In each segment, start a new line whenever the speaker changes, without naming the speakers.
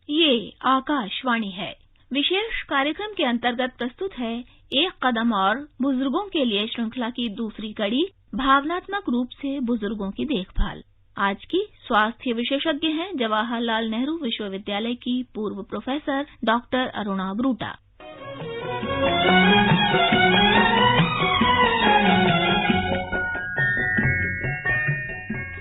ये आकाशवाणी है। विशेष कार्यक्रम के अंतर्गत प्रस्तुत है एक कदम और बुजुर्गों के लिए श्रृंखला की दूसरी कड़ी, भावनात्मक रूप से बुजुर्गों की देखभाल। आज की स्वास्थ्य विशेषज्ञ हैं जवाहरलाल नेहरू विश्वविद्यालय की पूर्व प्रोफेसर डॉक्टर अरुणा ब्रूटा।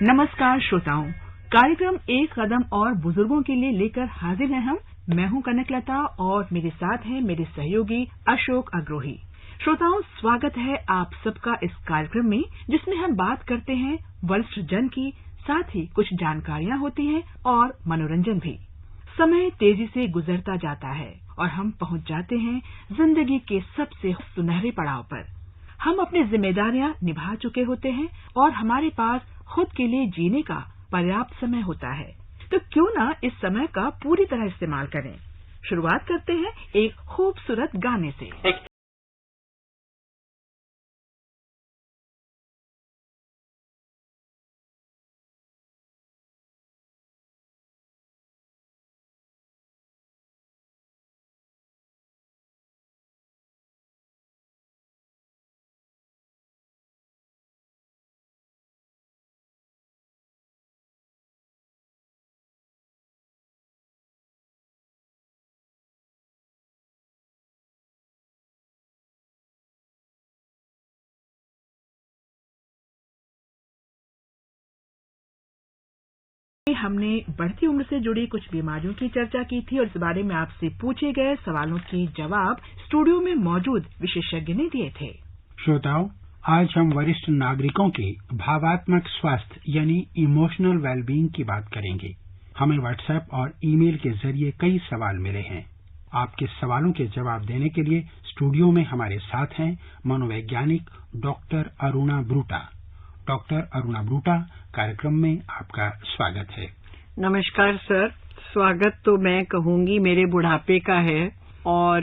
नमस्कार श्रोताओं, कार्यक्रम एक कदम और बुजुर्गों के लिए लेकर हाजिर हैं हम। मैं हूं कनकलता और मेरे साथ हैं मेरे सहयोगी अशोक अग्रोही। श्रोताओं, स्वागत है आप सबका इस कार्यक्रम में, जिसमें हम बात करते हैं वरिष्ठ जन की, साथ ही कुछ जानकारियां होती हैं और मनोरंजन भी। समय तेजी से गुजरता जाता है और हम पहुंच जाते हैं जिंदगी के सबसे सुनहरे पड़ाव पर। हम अपनी जिम्मेदारियां निभा चुके होते हैं और हमारे पास खुद के लिए जीने का पर्याप्त समय होता है, तो क्यों ना इस समय का पूरी तरह इस्तेमाल करें। शुरुआत करते हैं एक खूबसूरत गाने से। हमने बढ़ती उम्र से जुड़ी कुछ बीमारियों की चर्चा की थी और इस बारे में आपसे पूछे गए सवालों के जवाब स्टूडियो में मौजूद विशेषज्ञ ने दिए थे।
श्रोताओं, आज हम वरिष्ठ नागरिकों के भावात्मक स्वास्थ्य यानी इमोशनल वेलबींग की बात करेंगे। हमें व्हाट्सएप और ईमेल के जरिए कई सवाल मिले हैं। आपके सवालों के जवाब देने के लिए स्टूडियो में हमारे साथ हैं मनोवैज्ञानिक डॉक्टर अरुणा ब्रूटा। डॉक्टर अरुणा ब्रूटा, कार्यक्रम में आपका स्वागत है।
नमस्कार सर। स्वागत तो मैं कहूंगी मेरे बुढ़ापे का है, और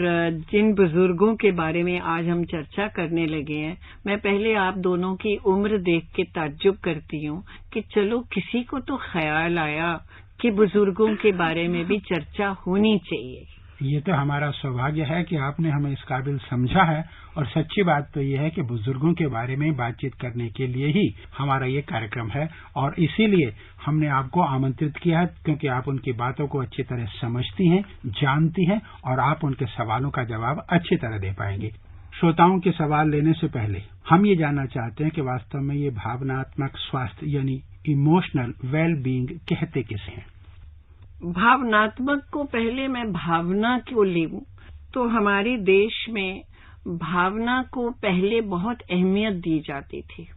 जिन बुजुर्गों के बारे में आज हम चर्चा करने लगे हैं, मैं पहले आप दोनों की उम्र देख के ताज्जुब करती हूँ कि चलो किसी को तो ख्याल आया कि बुजुर्गों के बारे में भी चर्चा होनी चाहिए।
ये तो हमारा सौभाग्य है कि आपने हमें इस काबिल समझा है, और सच्ची बात तो ये है कि बुजुर्गों के बारे में बातचीत करने के लिए ही हमारा ये कार्यक्रम है, और इसीलिए हमने आपको आमंत्रित किया है, क्योंकि आप उनकी बातों को अच्छी तरह समझती हैं, जानती हैं, और आप उनके सवालों का जवाब अच्छी तरह दे पाएंगे। श्रोताओं के सवाल लेने से पहले हम ये जानना चाहते हैं कि वास्तव में ये भावनात्मक स्वास्थ्य यानी इमोशनल वेलबींग कहते किसे हैं?
भावनात्मक को पहले मैं भावना क्यों लूं, तो हमारे देश में भावना को पहले बहुत अहमियत दी जाती थी,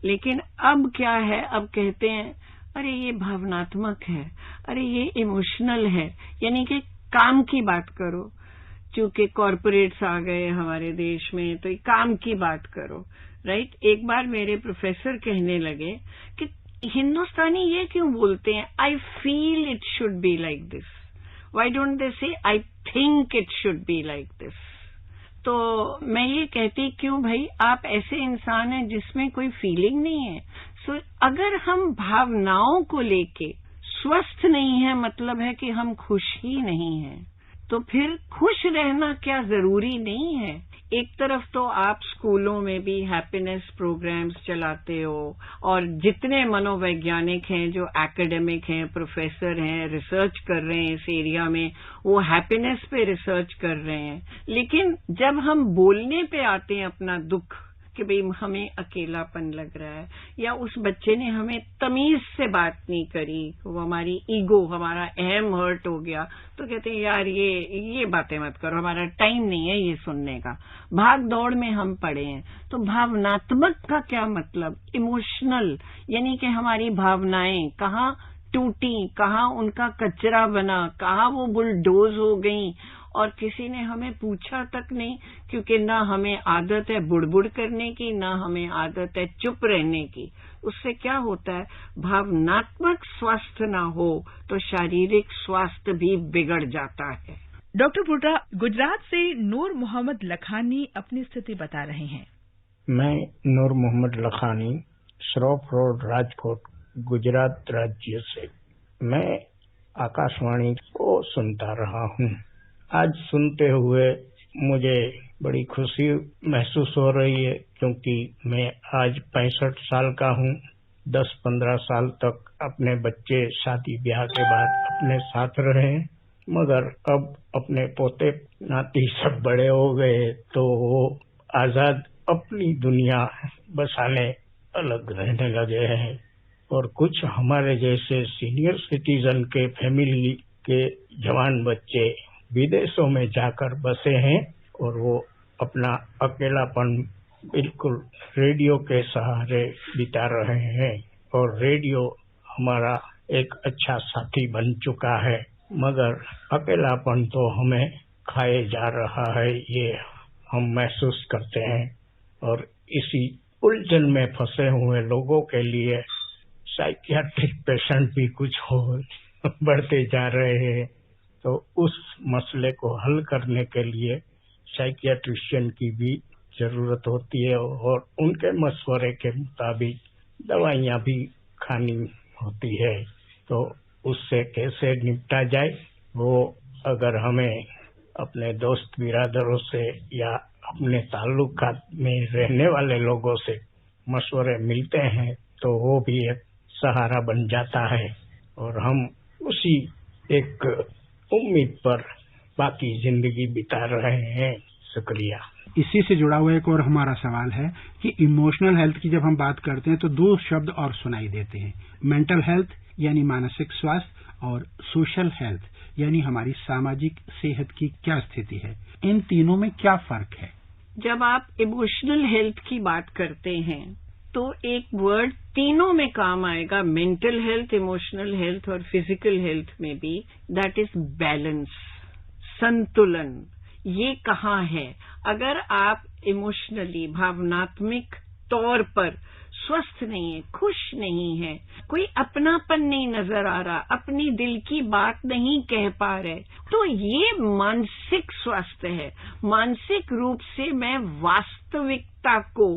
लेकिन अब क्या है, अब कहते हैं अरे ये भावनात्मक है, अरे ये इमोशनल है, यानी कि काम की बात करो। चूंकि कॉरपोरेट्स आ गए हमारे देश में, तो काम की बात करो, राइट। एक बार मेरे प्रोफेसर कहने लगे कि हिंदुस्तानी ये क्यों बोलते हैं I feel it should be like this, why don't they say I think it should be like this. तो मैं ये कहती क्यों भाई, आप ऐसे इंसान हैं जिसमें कोई फीलिंग नहीं है। सो अगर हम भावनाओं को लेके स्वस्थ नहीं है, मतलब है कि हम खुश ही नहीं हैं, तो फिर खुश रहना क्या जरूरी नहीं है। एक तरफ तो आप स्कूलों में भी हैप्पीनेस प्रोग्राम्स चलाते हो, और जितने मनोवैज्ञानिक हैं जो एकेडमिक हैं, प्रोफेसर हैं, रिसर्च कर रहे हैं इस एरिया में, वो हैप्पीनेस पे रिसर्च कर रहे हैं। लेकिन जब हम बोलने पे आते हैं अपना दुख कि भाई हमें अकेलापन लग रहा है, या उस बच्चे ने हमें तमीज से बात नहीं करी, वो हमारी ईगो, हमारा अहम हर्ट हो गया, तो कहते हैं यार ये बातें मत करो, हमारा टाइम नहीं है ये सुनने का, भाग दौड़ में हम पड़े हैं। तो भावनात्मक का क्या मतलब, इमोशनल, यानी कि हमारी भावनाएं कहाँ टूटी, कहाँ उनका कचरा बना, कहाँ वो बुलडोज हो गई, और किसी ने हमें पूछा तक नहीं, क्योंकि ना हमें आदत है बुड़बुड़ करने की, ना हमें आदत है चुप रहने की। उससे क्या होता है, भावनात्मक स्वास्थ्य ना हो तो शारीरिक स्वास्थ्य भी बिगड़ जाता है।
डॉक्टर ब्रूटा, गुजरात से नूर मोहम्मद लखानी अपनी स्थिति बता रहे हैं।
मैं नूर मोहम्मद लखानी, श्रॉफ रोड, राजकोट, गुजरात राज्य से। मैं आकाशवाणी को सुनता रहा हूँ। आज सुनते हुए मुझे बड़ी खुशी महसूस हो रही है, क्योंकि मैं आज 65 साल का हूँ। 10-15 साल तक अपने बच्चे शादी ब्याह के बाद अपने साथ रहे, मगर अब अपने पोते नाती सब बड़े हो गए तो वो आजाद अपनी दुनिया बसाने अलग रहने लगे हैं। और कुछ हमारे जैसे सीनियर सिटीजन के फैमिली के जवान बच्चे विदेशों में जाकर बसे हैं और वो अपना अकेलापन बिल्कुल रेडियो के सहारे बिता रहे हैं। और रेडियो हमारा एक अच्छा साथी बन चुका है, मगर अकेलापन तो हमें खाए जा रहा है, ये हम महसूस करते हैं। और इसी उलझन में फंसे हुए लोगों के लिए साइकियाट्रिक पेशेंट भी कुछ हो बढ़ते जा रहे हैं, तो उस मसले को हल करने के लिए साइकियाट्रिशियन की भी जरूरत होती है और उनके मशवरे के मुताबिक दवाइयाँ भी खानी होती है। तो उससे कैसे निपटा जाए, वो अगर हमें अपने दोस्त बिरादरों से या अपने ताल्लुकात में रहने वाले लोगों से मशवरे मिलते हैं तो वो भी एक सहारा बन जाता है और हम उसी एक उम्मीद पर बाकी जिंदगी बिता रहे हैं। शुक्रिया।
इसी से जुड़ा हुआ एक और हमारा सवाल है कि इमोशनल हेल्थ की जब हम बात करते हैं तो दो शब्द और सुनाई देते हैं, मेंटल हेल्थ यानी मानसिक स्वास्थ्य और सोशल हेल्थ यानी हमारी सामाजिक सेहत की क्या स्थिति है। इन तीनों में क्या फर्क है?
जब आप इमोशनल हेल्थ की बात करते हैं तो एक वर्ड तीनों में काम आएगा, मेंटल हेल्थ, इमोशनल हेल्थ और फिजिकल हेल्थ में भी, दैट इज बैलेंस, संतुलन। ये कहाँ है? अगर आप इमोशनली भावनात्मक तौर पर स्वस्थ नहीं है, खुश नहीं है, कोई अपनापन नहीं नजर आ रहा, अपनी दिल की बात नहीं कह पा रहे, तो ये मानसिक स्वास्थ्य है। मानसिक रूप से मैं वास्तविकता को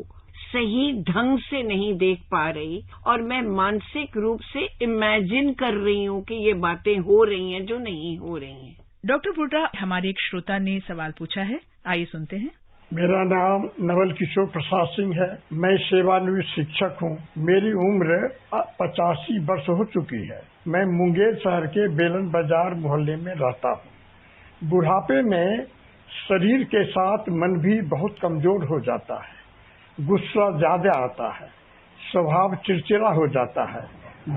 सही ढंग से नहीं देख पा रही और मैं मानसिक रूप से इमेजिन कर रही हूँ कि ये बातें हो रही हैं जो नहीं हो रही हैं।
डॉक्टर बुर्रा, हमारे एक श्रोता ने सवाल पूछा है, आइए सुनते हैं।
मेरा नाम नवल किशोर प्रसाद सिंह है। मैं सेवानिवृत्त शिक्षक हूँ। मेरी उम्र 85 वर्ष हो चुकी है। मैं मुंगेर शहर के बेलन बाजार मोहल्ले में रहता हूँ। बुढ़ापे में शरीर के साथ मन भी बहुत कमजोर हो जाता है, गुस्सा ज्यादा आता है, स्वभाव चिड़चिड़ा हो जाता है,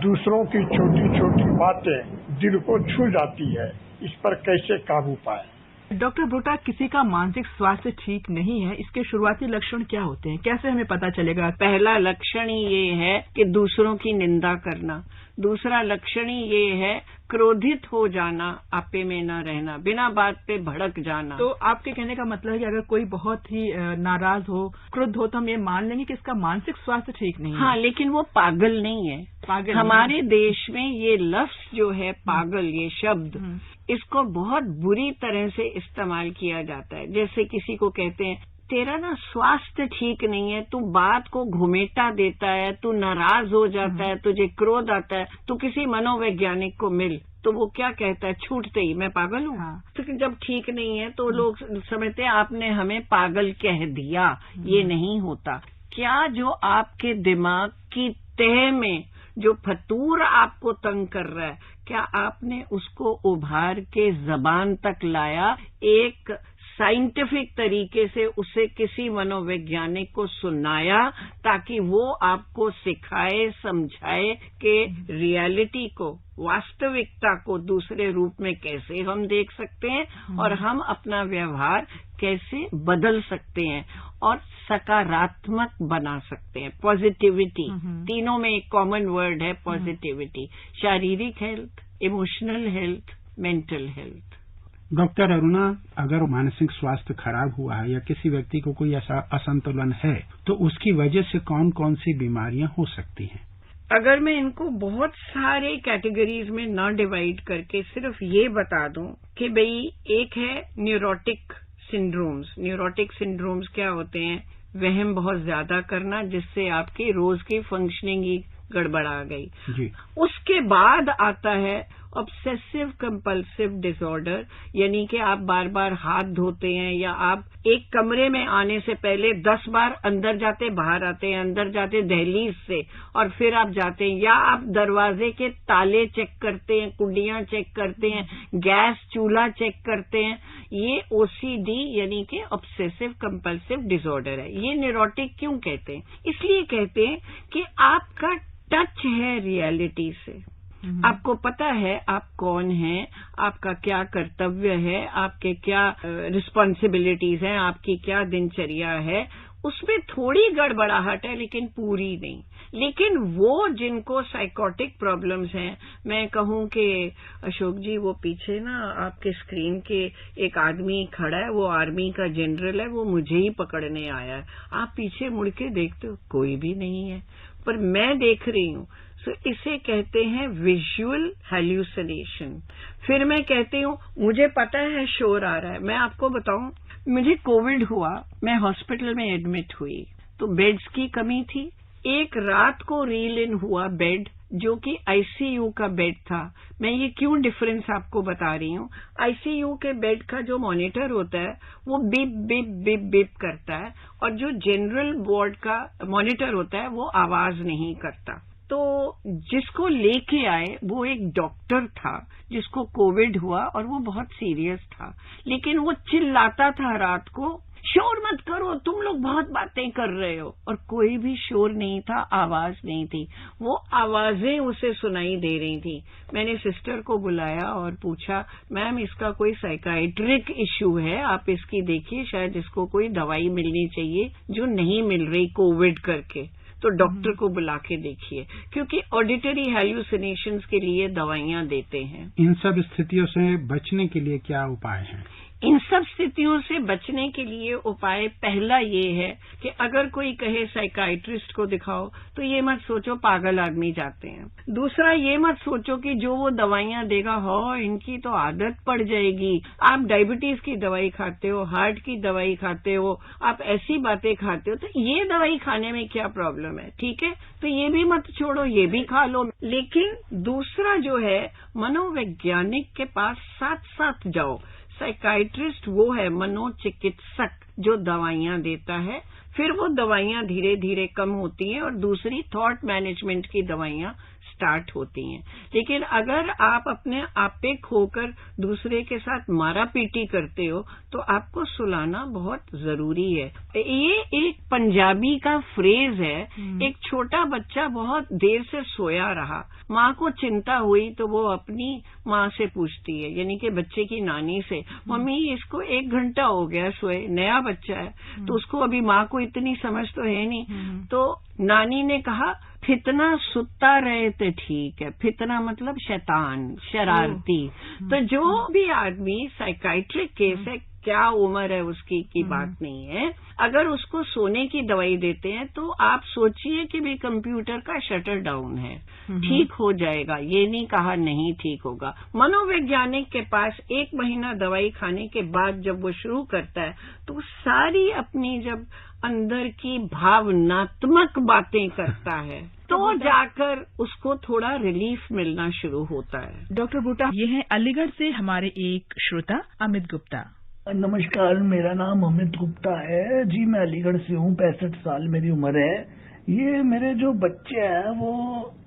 दूसरों की छोटी छोटी बातें दिल को छू जाती है। इस पर कैसे काबू पाए?
डॉक्टर बुर्रा, किसी का मानसिक स्वास्थ्य ठीक नहीं है, इसके शुरुआती लक्षण क्या होते हैं? कैसे हमें पता चलेगा?
पहला लक्षण ही ये है कि दूसरों की निंदा करना। दूसरा लक्षण ही ये है क्रोधित हो जाना, आपे में न रहना, बिना बात पे भड़क जाना।
तो आपके कहने का मतलब है कि अगर कोई बहुत ही नाराज हो, क्रुद्ध हो, तो हम ये मान लेंगे कि इसका मानसिक स्वास्थ्य ठीक नहीं है।
हाँ, लेकिन वो पागल नहीं है।
पागल
हमारे देश में ये लफ्ज जो है पागल, ये शब्द, इसको बहुत बुरी तरह से इस्तेमाल किया जाता है। जैसे किसी को कहते हैं तेरा ना स्वास्थ्य ठीक नहीं है, तू बात को घुमेटा देता है, तू नाराज हो जाता है, तुझे क्रोध आता है, तू किसी मनोवैज्ञानिक को मिल, तो वो क्या कहता है छूटते ही, मैं पागल हूँ। हाँ। तो जब ठीक नहीं है तो लोग समझते हैं आपने हमें पागल कह दिया। ये नहीं होता। क्या जो आपके दिमाग की तह में जो फतूर आपको तंग कर रहा है, क्या आपने उसको उभार के जबान तक लाया, एक साइंटिफिक तरीके से उसे किसी मनोवैज्ञानिक को सुनाया, ताकि वो आपको सिखाए, समझाए कि रियलिटी को, वास्तविकता को दूसरे रूप में कैसे हम देख सकते हैं और हम अपना व्यवहार कैसे बदल सकते हैं और सकारात्मक बना सकते हैं। पॉजिटिविटी, तीनों में एक कॉमन वर्ड है पॉजिटिविटी। शारीरिक health, emotional health, mental health.
Doctor Aruna, अगर मानसिक स्वास्थ्य खराब हुआ है या किसी व्यक्ति को कोई ऐसा असंतुलन है तो उसकी वजह से कौन कौन सी बीमारियां हो सकती हैं?
अगर मैं इनको बहुत सारे कैटेगरीज में न डिवाइड करके सिर्फ ये बता दूं कि भाई एक है न्यूरोटिक सिंड्रोम्स। न्यूरोटिक सिंड्रोम्स क्या होते हैं? वहम बहुत ज्यादा करना जिससे आपकी रोज की फंक्शनिंग ही गड़बड़ा गई
जी।
उसके बाद आता है ऑब्सेसिव कंपल्सिव डिसऑर्डर, यानी कि आप बार बार हाथ धोते हैं या आप एक कमरे में आने से पहले 10 बार अंदर जाते बाहर आते हैं, अंदर जाते दहलीज से और फिर आप जाते हैं, या आप दरवाजे के ताले चेक करते हैं, कुंडियां चेक करते हैं, गैस चूल्हा चेक करते हैं। ये ओसीडी यानी कि ऑब्सेसिव कंपल्सिव डिसऑर्डर है। ये न्यूरोटिक क्यों कहते हैं? इसलिए कहते हैं कि आपका टच है रियलिटी से, आपको पता है आप कौन हैं, आपका क्या कर्तव्य है, आपके क्या रिस्पॉन्सिबिलिटीज हैं, आपकी क्या दिनचर्या है, उसमें थोड़ी गड़बड़ाहट है लेकिन पूरी नहीं। लेकिन वो जिनको साइकोटिक प्रॉब्लम्स हैं, मैं कहूं कि अशोक जी वो पीछे ना आपके स्क्रीन के एक आदमी खड़ा है, वो आर्मी का जनरल है, वो मुझे ही पकड़ने आया है। आप पीछे मुड़ के देखते हो कोई भी नहीं है, पर मैं देख रही हूं। सो इसे कहते हैं विजुअल हैल्यूसिनेशन। फिर मैं कहती हूँ मुझे पता है शोर आ रहा है। मैं आपको बताऊं, मुझे कोविड हुआ, मैं हॉस्पिटल में एडमिट हुई तो बेड्स की कमी थी। एक रात को रील इन हुआ बेड जो कि आईसीयू का बेड था। मैं ये क्यों डिफरेंस आपको बता रही हूँ, आईसीयू के बेड का जो मॉनिटर होता है वो बिप बिप बिप बिप करता है और जो जनरल वार्ड का मॉनिटर होता है वो आवाज नहीं करता। तो जिसको लेके आए वो एक डॉक्टर था जिसको कोविड हुआ और वो बहुत सीरियस था, लेकिन वो चिल्लाता था रात को, शोर मत करो, तुम लोग बहुत बातें कर रहे हो। और कोई भी शोर नहीं था, आवाज नहीं थी, वो आवाजें उसे सुनाई दे रही थी। मैंने सिस्टर को बुलाया और पूछा, मैम इसका कोई साइकाइट्रिक इश्यू है, आप इसकी देखिए, शायद इसको कोई दवाई मिलनी चाहिए जो नहीं मिल रही कोविड करके। तो डॉक्टर को बुला के देखिए, क्योंकि ऑडिटरी हैल्यूसिनेशंस के लिए दवाइयां देते हैं।
इन सब स्थितियों से बचने के लिए क्या उपाय हैं?
इन सब स्थितियों से बचने के लिए उपाय पहला ये है कि अगर कोई कहे साइकाइट्रिस्ट को दिखाओ तो ये मत सोचो पागल आदमी जाते हैं। दूसरा, ये मत सोचो कि जो वो दवाइयां देगा हो इनकी तो आदत पड़ जाएगी। आप डायबिटीज की दवाई खाते हो, हार्ट की दवाई खाते हो, आप ऐसी बातें खाते हो, तो ये दवाई खाने में क्या प्रॉब्लम है? ठीक है, तो ये भी मत छोड़ो, ये भी खा लो। लेकिन दूसरा जो है, मनोवैज्ञानिक के पास साथ साथ जाओ। साइकाइट्रिस्ट वो है मनोचिकित्सक जो दवाइयां देता है, फिर वो दवाइयां धीरे धीरे कम होती हैं और दूसरी थॉट मैनेजमेंट की दवाइयां स्टार्ट होती हैं। लेकिन अगर आप अपने आप पे खोकर दूसरे के साथ मारा पीटी करते हो तो आपको सुलाना बहुत जरूरी है। ये एक पंजाबी का फ्रेज है, एक छोटा बच्चा बहुत देर से सोया रहा, माँ को चिंता हुई तो वो अपनी माँ से पूछती है, यानी कि बच्चे की नानी से, मम्मी इसको 1 घंटा हो गया सोए, नया बच्चा है तो उसको अभी माँ को इतनी समझ तो है नहीं। तो नानी ने कहा फितना सुता रहे तो ठीक है, फितना मतलब शैतान, शरारती। तो जो भी आदमी साइकाइट्रिक केस है, क्या उम्र है उसकी की बात नहीं है, अगर उसको सोने की दवाई देते हैं तो आप सोचिए कि भी कंप्यूटर का शटर डाउन है, ठीक हो जाएगा, ये नहीं कहा नहीं ठीक होगा। मनोवैज्ञानिक के पास 1 महीना दवाई खाने के बाद जब वो शुरू करता है तो सारी अपनी जब अंदर की भावनात्मक बातें करता है तो जाकर उसको थोड़ा रिलीफ मिलना शुरू होता है।
डॉक्टर बूटा, ये है अलीगढ़ से हमारे एक श्रोता अमित गुप्ता।
नमस्कार, मेरा नाम अमित गुप्ता है जी, मैं अलीगढ़ से हूँ, 65 साल मेरी उम्र है। ये मेरे जो बच्चे हैं वो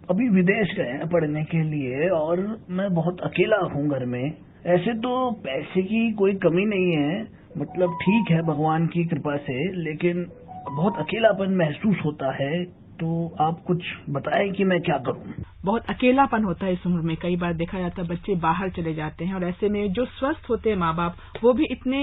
अभी विदेश गए हैं पढ़ने के लिए और मैं बहुत अकेला हूँ घर में। ऐसे तो पैसे की कोई कमी नहीं है, मतलब ठीक है भगवान की कृपा से, लेकिन बहुत अकेलापन महसूस होता है। तो आप कुछ बताएं कि मैं क्या करूं।
बहुत अकेलापन होता है इस उम्र में, कई बार देखा जाता है बच्चे बाहर चले जाते हैं और ऐसे में जो स्वस्थ होते हैं माँ बाप वो भी इतने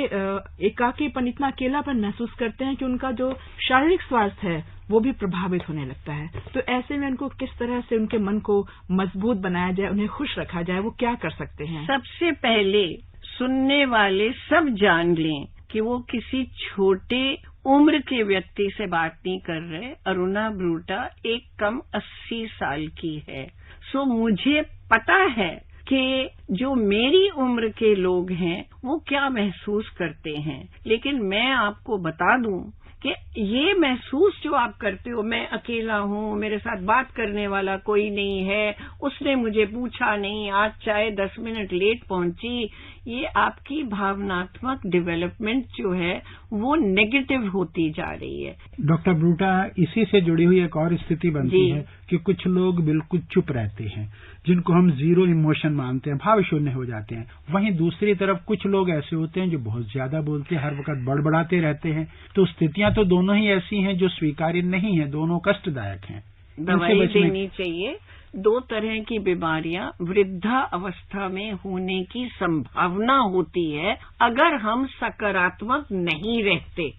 एकाकीपन, इतना अकेलापन महसूस करते हैं कि उनका जो शारीरिक स्वास्थ्य है वो भी प्रभावित होने लगता है। तो ऐसे में उनको किस तरह से उनके मन को मजबूत बनाया जाए, उन्हें खुश रखा जाए, वो क्या कर सकते हैं?
सबसे पहले सुनने वाले सब जान लें कि वो किसी छोटे उम्र के व्यक्ति से बात नहीं कर रहे। अरुणा ब्रूटा एक कम 80 साल की है। सो मुझे पता है कि जो मेरी उम्र के लोग हैं वो क्या महसूस करते हैं, लेकिन मैं आपको बता दूं कि ये महसूस जो आप करते हो, मैं अकेला हूँ, मेरे साथ बात करने वाला कोई नहीं है, उसने मुझे पूछा नहीं, आज चाय 10 मिनट लेट पहुंची, ये आपकी भावनात्मक डेवलपमेंट जो है वो नेगेटिव होती जा रही है।
डॉक्टर ब्रूटा, इसी से जुड़ी हुई एक और स्थिति बनती है कि कुछ लोग बिल्कुल चुप रहते हैं, जिनको हम जीरो इमोशन मानते हैं, भाव शून्य हो जाते हैं। वहीं दूसरी तरफ कुछ लोग ऐसे होते हैं जो बहुत ज्यादा बोलते हैं, हर वक्त बड़बड़ाते रहते हैं। तो स्थितियां तो दोनों ही ऐसी हैं जो स्वीकार्य नहीं है, दोनों कष्टदायक हैं।
दवाई देनी चाहिए। 2 तरह की बीमारियां वृद्धा अवस्था में होने की संभावना होती है अगर हम सकारात्मक नहीं रहते।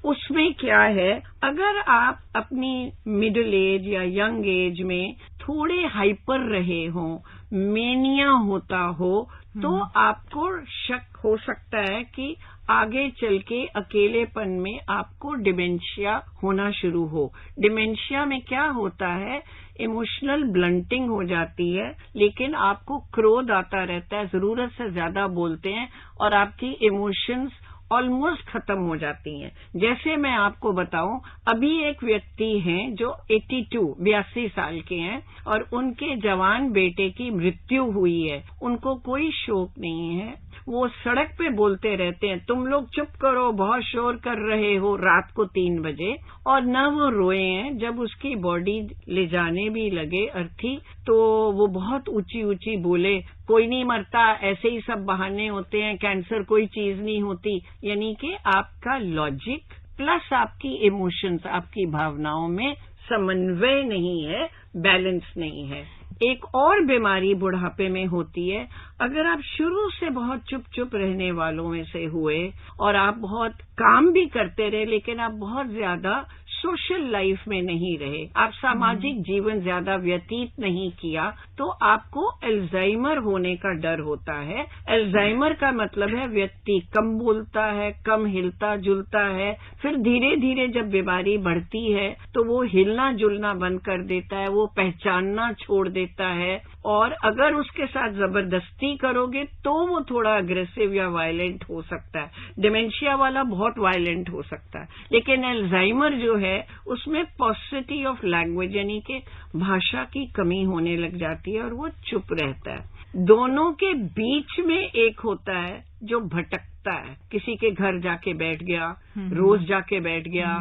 उसमें क्या है, अगर आप अपनी मिडिल एज या यंग एज में थोड़े हाइपर रहे हो, मेनिया होता हो, तो आपको शक हो सकता है कि आगे चल के अकेलेपन में आपको डिमेंशिया होना शुरू हो। डिमेंशिया में क्या होता है, इमोशनल ब्लंटिंग हो जाती है, लेकिन आपको क्रोध आता रहता है, जरूरत से ज्यादा बोलते हैं और आपकी इमोशंस ऑलमोस्ट खत्म हो जाती हैं। जैसे मैं आपको बताऊं, अभी एक व्यक्ति हैं जो 82 साल के हैं और उनके जवान बेटे की मृत्यु हुई है। उनको कोई शोक नहीं है, वो सड़क पे बोलते रहते हैं, तुम लोग चुप करो, बहुत शोर कर रहे हो, रात को 3 बजे। और न वो रोए हैं, जब उसकी बॉडी ले जाने भी लगे अर्थी, तो वो बहुत ऊंची ऊंची बोले, कोई नहीं मरता, ऐसे ही सब बहाने होते हैं, कैंसर कोई चीज नहीं होती। यानी कि आपका लॉजिक प्लस आपकी इमोशंस, आपकी भावनाओं में समन्वय नहीं है, बैलेंस नहीं है। एक और बीमारी बुढ़ापे में होती है, अगर आप शुरू से बहुत चुप चुप रहने वालों में से हुए और आप बहुत काम भी करते रहे, लेकिन आप बहुत ज्यादा सोशल लाइफ में नहीं रहे, आप सामाजिक जीवन ज्यादा व्यतीत नहीं किया, तो आपको अल्जाइमर होने का डर होता है। अल्जाइमर का मतलब है व्यक्ति कम बोलता है, कम हिलता जुलता है, फिर धीरे धीरे जब बीमारी बढ़ती है तो वो हिलना जुलना बंद कर देता है, वो पहचानना छोड़ देता है, और अगर उसके साथ जबरदस्ती करोगे तो वो थोड़ा अग्रेसिव या वायलेंट हो सकता है। डिमेंशिया वाला बहुत वायलेंट हो सकता है, लेकिन अल्जाइमर जो है उसमें पॉसिटी ऑफ लैंग्वेज यानी कि भाषा की कमी होने लग जाती है और वो चुप रहता है। दोनों के बीच में एक होता है जो भटकता है, किसी के घर जाके बैठ गया, रोज जाके बैठ गया,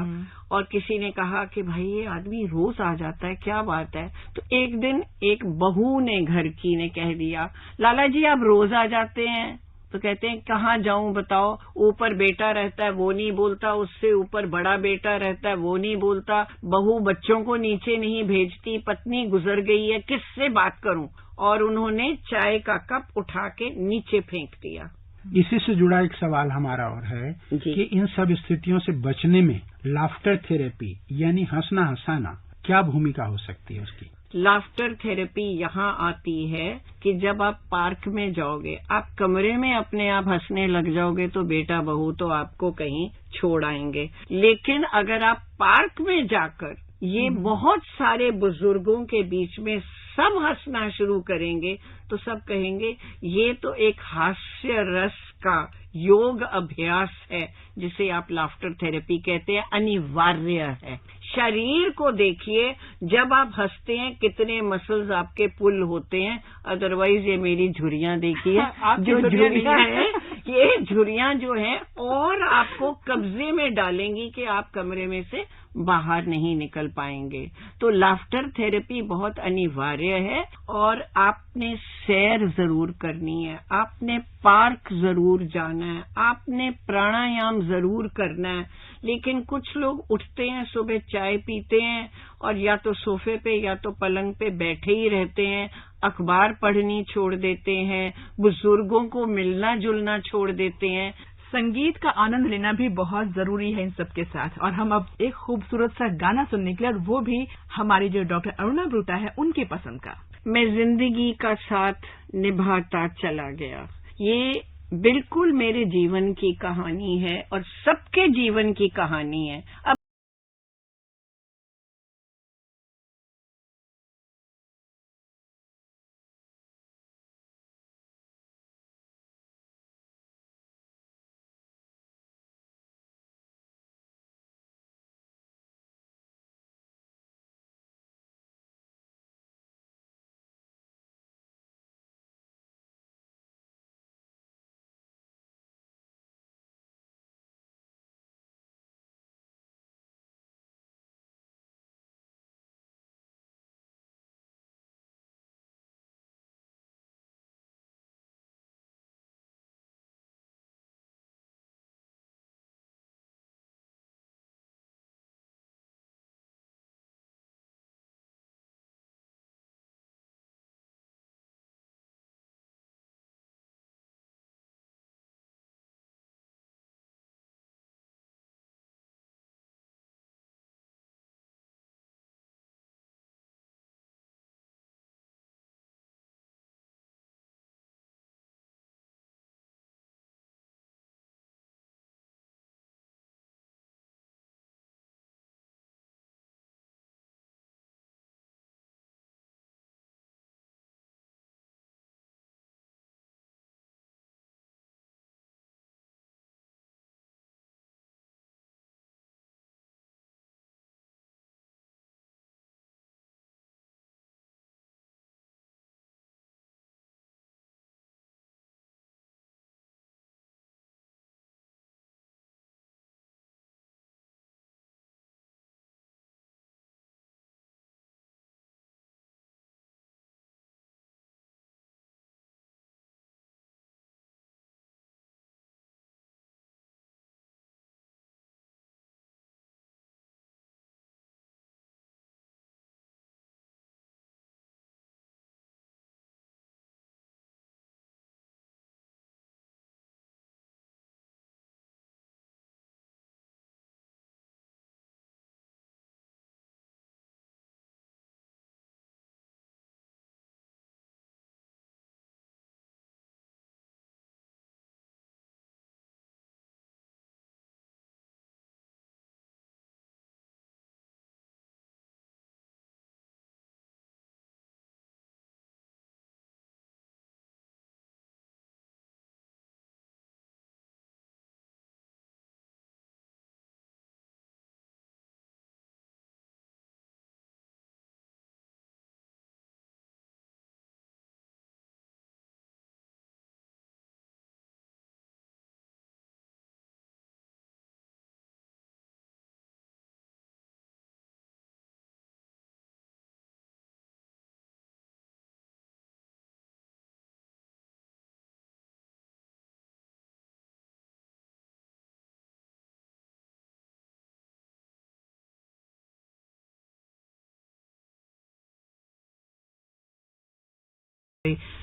और किसी ने कहा कि भाई ये आदमी रोज आ जाता है, क्या बात है। तो एक दिन एक बहू ने घर की ने कह दिया, लाला जी आप रोज आ जाते हैं। तो कहते हैं कहाँ जाऊं बताओ, ऊपर बेटा रहता है वो नहीं बोलता, उससे ऊपर बड़ा बेटा रहता है वो नहीं बोलता, बहू बच्चों को नीचे नहीं भेजती, पत्नी गुजर गई है, किससे बात करूं। और उन्होंने चाय का कप उठा के नीचे फेंक दिया।
इसी से जुड़ा एक सवाल हमारा और है कि इन सब स्थितियों से बचने में लाफ्टर थेरेपी यानी हंसना हंसाना क्या भूमिका हो सकती है उसकी?
लाफ्टर थेरेपी यहाँ आती है कि जब आप पार्क में जाओगे, आप कमरे में अपने आप हंसने लग जाओगे तो बेटा बहू तो आपको कहीं छोड़ आएंगे, लेकिन अगर आप पार्क में जाकर ये बहुत सारे बुजुर्गों के बीच में सब हंसना शुरू करेंगे तो सब कहेंगे ये तो एक हास्य रस का योग अभ्यास है, जिसे आप लाफ्टर थेरेपी कहते हैं, अनिवार्य है। शरीर को देखिए, जब आप हंसते हैं कितने मसल्स आपके पुल होते हैं, अदरवाइज ये मेरी झुर्रियां देखिए जो झुर्रियां हैं, ये झुर्रियां जो हैं और आपको कब्जे में डालेंगी कि आप कमरे में से बाहर नहीं निकल पाएंगे। तो लाफ्टर थेरेपी बहुत अनिवार्य है और आपने सैर जरूर करनी है, आपने पार्क जरूर जाना है, आपने प्राणायाम जरूर करना है। लेकिन कुछ लोग उठते हैं, सुबह चाय पीते हैं और या तो सोफे पे या तो पलंग पे बैठे ही रहते हैं, अखबार पढ़नी छोड़ देते हैं, बुजुर्गों को मिलना जुलना छोड़ देते हैं।
संगीत का आनंद लेना भी बहुत जरूरी है इन सब के साथ। और हम अब एक खूबसूरत सा गाना सुनने के लिए, और वो भी हमारी जो डॉक्टर अरुणा ब्रूटा है उनके पसंद का।
मैं जिंदगी का साथ निभाता चला गया, ये बिल्कुल मेरे जीवन की कहानी है और सबके जीवन की कहानी है। अब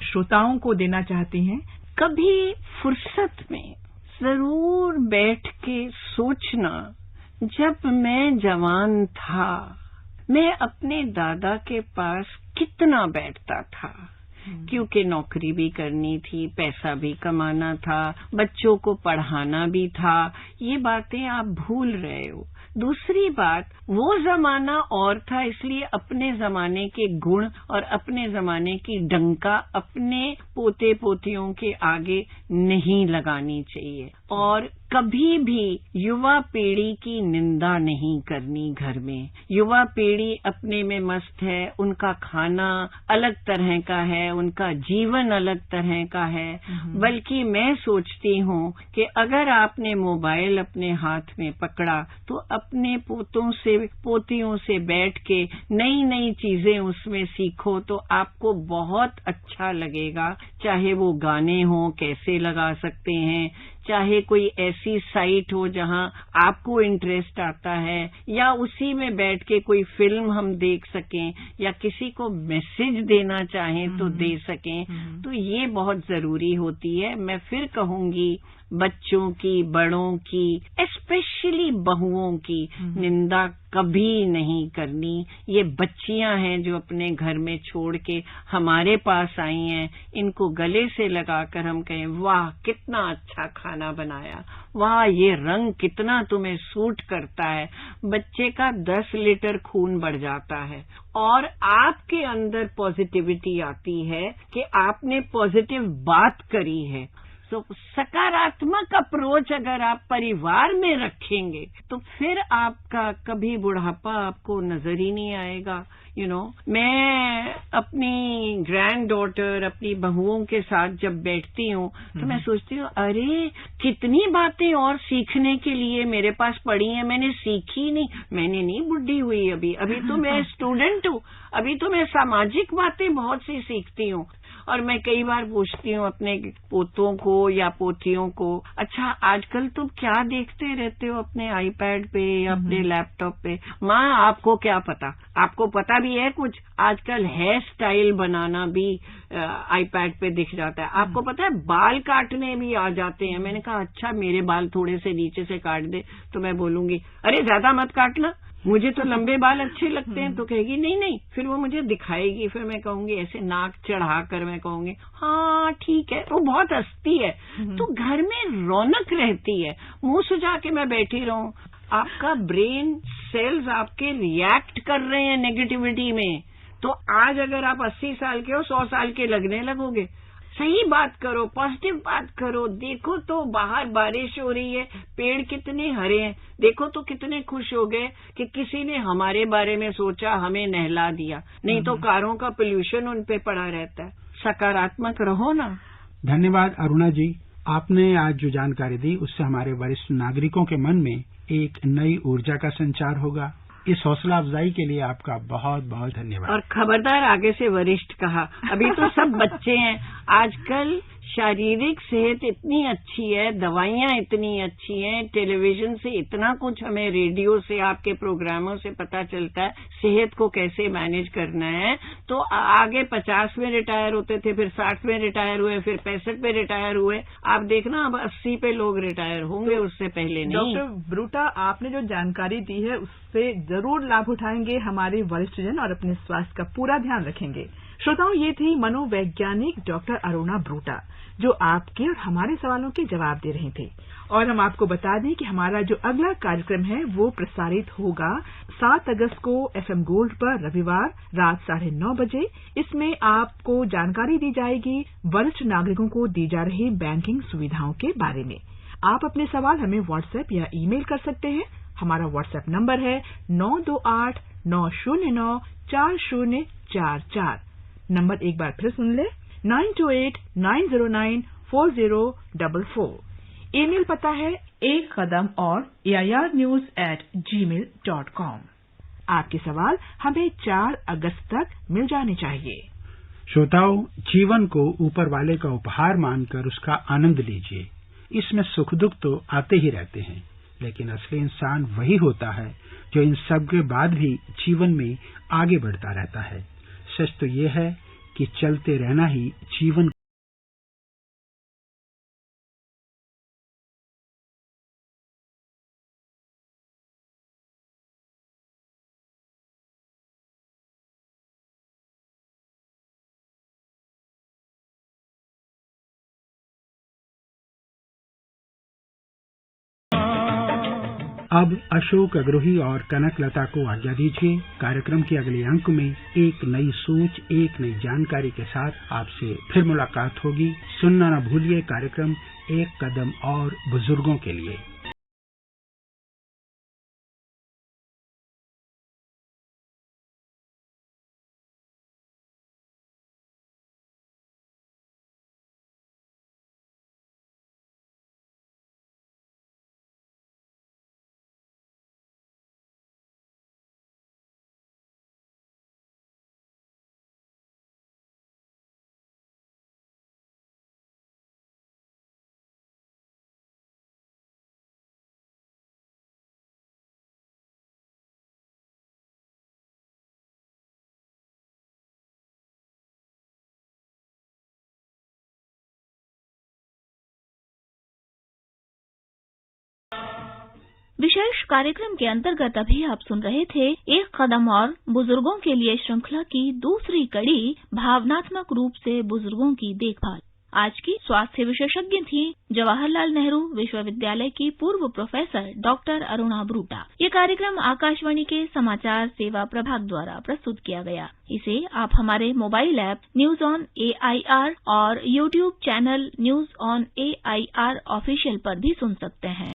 श्रोताओं को देना चाहती हैं?
कभी फुर्सत में जरूर बैठ के सोचना, जब मैं जवान था मैं अपने दादा के पास कितना बैठता था, क्योंकि नौकरी भी करनी थी, पैसा भी कमाना था, बच्चों को पढ़ाना भी था। ये बातें आप भूल रहे हो। दूसरी बात, वो जमाना और था, इसलिए अपने जमाने के गुण और अपने जमाने की डंका अपने पोते पोतियों के आगे नहीं लगानी चाहिए। और कभी भी युवा पीढ़ी की निंदा नहीं करनी घर में। युवा पीढ़ी अपने में मस्त है, उनका खाना अलग तरह का है, उनका जीवन अलग तरह का है। बल्कि मैं सोचती हूँ कि अगर आपने मोबाइल अपने हाथ में पकड़ा तो अपने पोतों से पोतियों से बैठ के नई नई चीजें उसमें सीखो तो आपको बहुत अच्छा लगेगा। चाहे वो गाने हो कैसे लगा सकते हैं, चाहे कोई ऐसी साइट हो जहां आपको इंटरेस्ट आता है, या उसी में बैठ के कोई फिल्म हम देख सकें, या किसी को मैसेज देना चाहें तो दे सकें, तो ये बहुत जरूरी होती है। मैं फिर कहूंगी, बच्चों की, बड़ों की, स्पेशली बहुओं की निंदा कभी नहीं करनी। ये बच्चियां हैं जो अपने घर में छोड़ के हमारे पास आई हैं, इनको गले से लगाकर हम कहें वाह कितना अच्छा खाना बनाया, वाह ये रंग कितना तुम्हें सूट करता है, बच्चे का 10 लीटर खून बढ़ जाता है और आपके अंदर पॉजिटिविटी आती है कि आपने पॉजिटिव बात करी है। तो सकारात्मक अप्रोच अगर आप परिवार में रखेंगे तो फिर आपका कभी बुढ़ापा आपको नजर ही नहीं आएगा। मैं अपनी ग्रैंड डॉटर, अपनी बहुओं के साथ जब बैठती हूँ तो मैं सोचती हूँ अरे कितनी बातें और सीखने के लिए मेरे पास पड़ी हैं, मैंने सीखी नहीं। मैंने नहीं बुढ़ी हुई अभी तो मैं स्टूडेंट हूँ, अभी तो मैं सामाजिक बातें बहुत सी सीखती हूँ। और मैं कई बार पूछती हूँ अपने पोतों को या पोतियों को, अच्छा आजकल तुम क्या देखते रहते हो अपने आईपैड पे या अपने लैपटॉप पे? माँ आपको क्या पता, आपको पता भी है कुछ? आजकल हेयर स्टाइल बनाना भी आईपैड पे दिख जाता है। आपको पता है बाल काटने भी आ जाते हैं। मैंने कहा अच्छा मेरे बाल थोड़े से नीचे से काट दे, तो मैं बोलूंगी अरे ज्यादा मत काटना, मुझे तो लंबे बाल अच्छे लगते हैं। तो कहेगी नहीं, फिर वो मुझे दिखाएगी, फिर मैं कहूंगी ऐसे नाक चढ़ाकर मैं कहूंगी हाँ ठीक है, तो बहुत हंसती है। तो घर में रौनक रहती है। मुंह सुझा के मैं बैठी रहूं, आपका ब्रेन सेल्स आपके रिएक्ट कर रहे हैं नेगेटिविटी में। तो आज अगर आप 80 साल के हो 100 साल के लगने लगोगे। सही बात करो, पॉजिटिव बात करो। देखो तो बाहर बारिश हो रही है, पेड़ कितने हरे हैं, देखो तो कितने खुश हो गए कि किसी ने हमारे बारे में सोचा, हमें नहला दिया। नहीं तो कारों का पोल्यूशन उन पे पड़ा रहता है। सकारात्मक रहो ना।
धन्यवाद अरुणा जी, आपने आज जो जानकारी दी उससे हमारे वरिष्ठ नागरिकों के मन में एक नई ऊर्जा का संचार होगा। इस हौसला अफजाई के लिए आपका बहुत बहुत धन्यवाद।
और खबरदार आगे से वरिष्ठ कहा, अभी तो सब बच्चे हैं। आजकल शारीरिक सेहत इतनी अच्छी है, दवाइयाँ इतनी अच्छी हैं, टेलीविजन से इतना कुछ हमें, रेडियो से, आपके प्रोग्रामों से पता चलता है सेहत को कैसे मैनेज करना है। तो आगे 50 में रिटायर होते थे, फिर 60 में रिटायर हुए, फिर 65 में रिटायर हुए। आप देखना अब 80 पे लोग रिटायर होंगे, उससे पहले नहीं।
डॉक्टर ब्रूटा, आपने जो जानकारी दी है उससे जरूर लाभ उठाएंगे हमारे वरिष्ठजन और अपने स्वास्थ्य का पूरा ध्यान रखेंगे। श्रोताओं, ये थी मनोवैज्ञानिक डॉक्टर अरुणा ब्रूटा जो आपके और हमारे सवालों के जवाब दे रही थी। और हम आपको बता दें कि हमारा जो अगला कार्यक्रम है वो प्रसारित होगा 7 अगस्त को FM गोल्ड पर रविवार रात 9:30 बजे। इसमें आपको जानकारी दी जाएगी वरिष्ठ नागरिकों को दी जा रही बैंकिंग सुविधाओं के बारे में। आप अपने सवाल हमें व्हाट्सएप या ईमेल कर सकते हैं। हमारा व्हाट्सएप नंबर है 9289094044। नंबर एक बार फिर सुन ले, 9289094044। ईमेल पता है एक कदम और airnews@gmail.com। आपके सवाल हमें 4 अगस्त तक मिल जाने चाहिए।
श्रोताओं, जीवन को ऊपर वाले का उपहार मानकर उसका आनंद लीजिए। इसमें सुख दुख तो आते ही रहते हैं, लेकिन असली इंसान वही होता है जो इन सब के बाद भी जीवन में आगे बढ़ता रहता है। सच तो ये है कि चलते रहना ही जीवन अब अशोक अग्रोही और कनक लता को आज्ञा दीजिए। कार्यक्रम के अगले अंक में एक नई सोच, एक नई जानकारी के साथ आपसे फिर मुलाकात होगी। सुनना न भूलिए कार्यक्रम एक कदम और बुजुर्गों के लिए।
विशेष कार्यक्रम के अंतर्गत अभी आप सुन रहे थे एक कदम और बुजुर्गों के लिए श्रृंखला की दूसरी कड़ी, भावनात्मक रूप से बुजुर्गों की देखभाल। आज की स्वास्थ्य विशेषज्ञ थी जवाहरलाल नेहरू विश्वविद्यालय की पूर्व प्रोफेसर डॉक्टर अरुणा ब्रूटा। ये कार्यक्रम आकाशवाणी के समाचार सेवा प्रभाग द्वारा प्रस्तुत किया गया। इसे आप हमारे mobile app news on AIR और YouTube channel news on AIR official पर भी सुन सकते हैं।